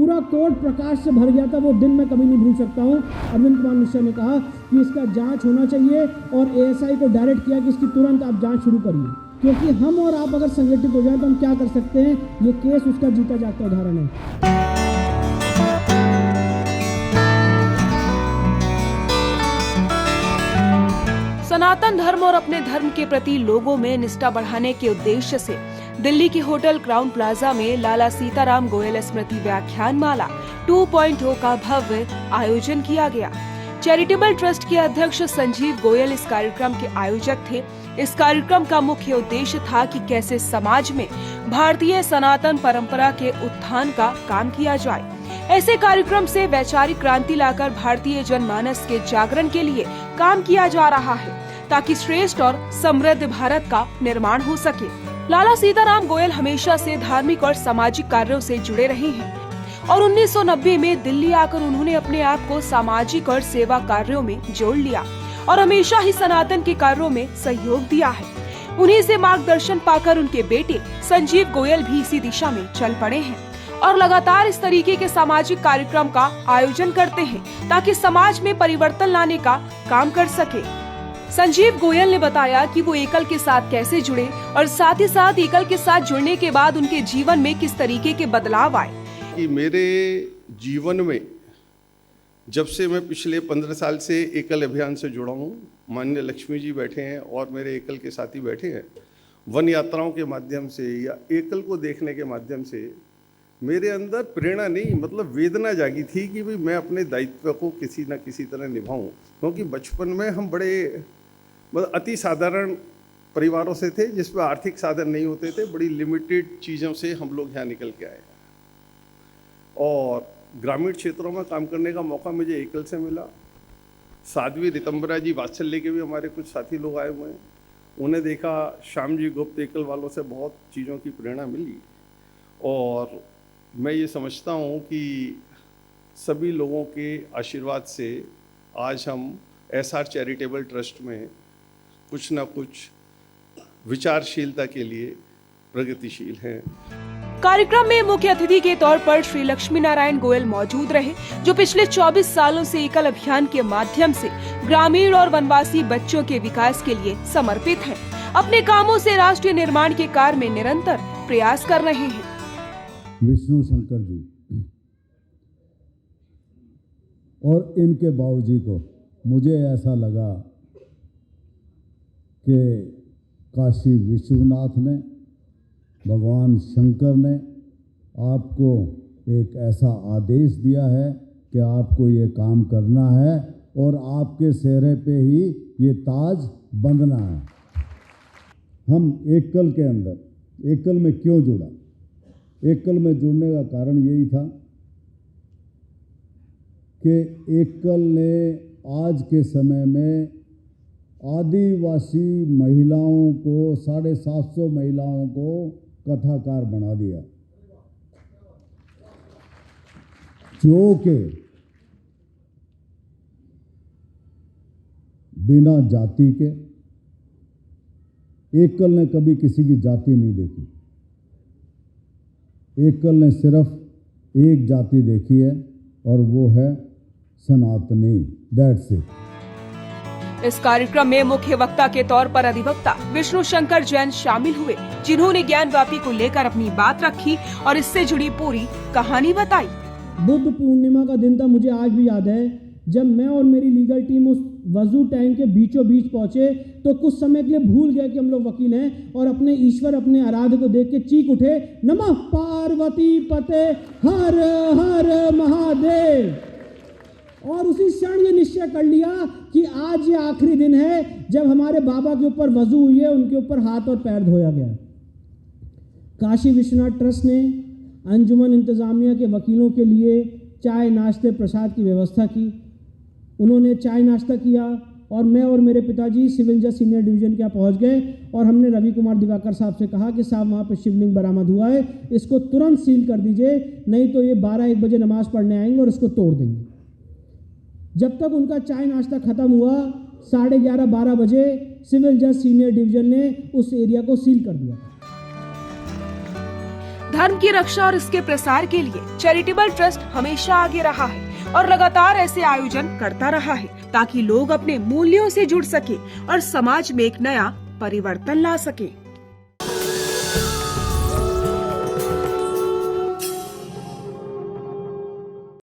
पूरा कोर्ट प्रकाश से भर गया था। वो दिन मैं कभी नहीं भूल सकता हूँ। अरविंद कुमार मिश्रा ने कहा कि इसका जांच होना चाहिए और एएसआई को डायरेक्ट किया कि इसकी तुरंत आप जांच शुरू करिए, क्योंकि हम और आप अगर संगठित हो जाए तो हम क्या कर सकते हैं। ये केस उसका जीता जागता उदाहरण है। सनातन धर्म और अपने धर्म के प्रति लोगों में निष्ठा बढ़ाने के उद्देश्य से दिल्ली के होटल क्राउन प्लाजा में लाला सीताराम गोयल स्मृति व्याख्यान माला 2.0 का भव्य आयोजन किया गया। चैरिटेबल ट्रस्ट के अध्यक्ष संजीव गोयल इस कार्यक्रम के आयोजक थे। इस कार्यक्रम का मुख्य उद्देश्य था कि कैसे समाज में भारतीय सनातन परंपरा के उत्थान का काम किया जाए। ऐसे कार्यक्रम से वैचारिक क्रांति लाकर भारतीय जनमानस के जागरण के लिए काम किया जा रहा है, ताकि श्रेष्ठ और समृद्ध भारत का निर्माण हो सके। लाला सीताराम गोयल हमेशा से धार्मिक और सामाजिक कार्यों से जुड़े रहे हैं और 1990 में दिल्ली आकर उन्होंने अपने आप को सामाजिक और सेवा कार्यों में जोड़ लिया और हमेशा ही सनातन के कार्यों में सहयोग दिया है। उन्हीं से मार्गदर्शन पाकर उनके बेटे संजीव गोयल भी इसी दिशा में चल पड़े हैं और लगातार इस तरीके के सामाजिक कार्यक्रम का आयोजन करते हैं, ताकि समाज में परिवर्तन लाने का काम कर सके। संजीव गोयल ने बताया कि वो एकल के साथ कैसे जुड़े और साथ ही साथ एकल के साथ जुड़ने के बाद उनके जीवन में किस तरीके के बदलाव आए। कि मेरे जीवन में जब से मैं पिछले 15 साल से एकल अभियान से जुड़ा हूँ, माननीय लक्ष्मी जी बैठे हैं और मेरे एकल के साथी बैठे हैं, वन यात्राओं के माध्यम से या एकल को देखने के माध्यम से मेरे अंदर प्रेरणा नहीं मतलब वेदना जागी थी कि भाई मैं अपने दायित्व को किसी न किसी तरह निभाऊं। क्योंकि बचपन में हम बड़े मतलब अति साधारण परिवारों से थे, जिसमें आर्थिक साधन नहीं होते थे, बड़ी लिमिटेड चीज़ों से हम लोग यहाँ निकल के आए और ग्रामीण क्षेत्रों में काम करने का मौका मुझे एकल से मिला। साध्वी रितंबरा जी वात्सल्य के भी हमारे कुछ साथी लोग आए हुए हैं, उन्हें देखा। श्याम जी गुप्त एकल वालों से बहुत चीज़ों की प्रेरणा मिली और मैं ये समझता हूँ कि सभी लोगों के आशीर्वाद से आज हम एसआर चैरिटेबल ट्रस्ट में कुछ ना कुछ विचारशीलता के लिए प्रगतिशील हैं। कार्यक्रम में मुख्य अतिथि के तौर पर श्री लक्ष्मी नारायण गोयल मौजूद रहे, जो पिछले 24 सालों से एकल अभियान के माध्यम से ग्रामीण और वनवासी बच्चों के विकास के लिए समर्पित हैं। अपने कामों से राष्ट्रीय निर्माण के कार्य में निरंतर प्रयास कर रहे हैं। विष्णु शंकर जी और इनके बाबूजी को मुझे ऐसा लगा कि काशी विश्वनाथ ने, भगवान शंकर ने आपको एक ऐसा आदेश दिया है कि आपको ये काम करना है और आपके चेहरे पे ही ये ताज बंधना है। हम एकल के अंदर, एकल में क्यों जुड़ा? एकल में जुड़ने का कारण यही था कि एकल ने आज के समय में आदिवासी महिलाओं को 750 महिलाओं को कथाकार बना दिया, जो कि बिना जाति के, एकल ने कभी किसी की जाति नहीं देखी। एकल ने सिर्फ एक जाति देखी है और वो है सनातनी। That's it. इस कार्यक्रम में मुख्य वक्ता के तौर पर अधिवक्ता विष्णु शंकर जैन शामिल हुए, जिन्होंने ज्ञान व्यापी को लेकर अपनी बात रखी और इससे जुड़ी पूरी कहानी बताई। बुद्ध पूर्णिमा का दिन था, मुझे आज भी याद है, जब मैं और मेरी लीगल टीम उस वजू टैंक के बीचों बीच पहुंचे तो कुछ समय के लिए भूल गए कि हम लोग वकील हैं और अपने ईश्वर, अपने आराध्य को देख के चीख उठे, नमः पार्वती पते हर हर महादेव। और उसी क्षण ये निश्चय कर लिया कि आज ये आखिरी दिन है जब हमारे बाबा के ऊपर वजू हुई है, उनके ऊपर हाथ और पैर धोया गया। काशी विश्वनाथ ट्रस्ट ने अंजुमन इंतजामिया के वकीलों के लिए चाय नाश्ते प्रसाद की व्यवस्था की। उन्होंने चाय नाश्ता किया और मैं और मेरे पिताजी सिविल जज सीनियर डिवीजन के यहाँ पहुँच गए और हमने रवि कुमार दिवाकर साहब से कहा कि साहब वहाँ पे शिवलिंग बरामद हुआ है, इसको तुरंत सील कर दीजिए, नहीं तो ये 12-1 बजे नमाज पढ़ने आएंगे और इसको तोड़ देंगे। जब तक उनका चाय नाश्ता खत्म हुआ, 11:30-12 बजे सिविल जज सीनियर डिवीजन ने उस एरिया को सील कर दिया। धर्म की रक्षा और इसके प्रसार के लिए चैरिटेबल ट्रस्ट हमेशा आगे रहा है और लगातार ऐसे आयोजन करता रहा है ताकि लोग अपने मूल्यों से जुड़ सके और समाज में एक नया परिवर्तन ला सके।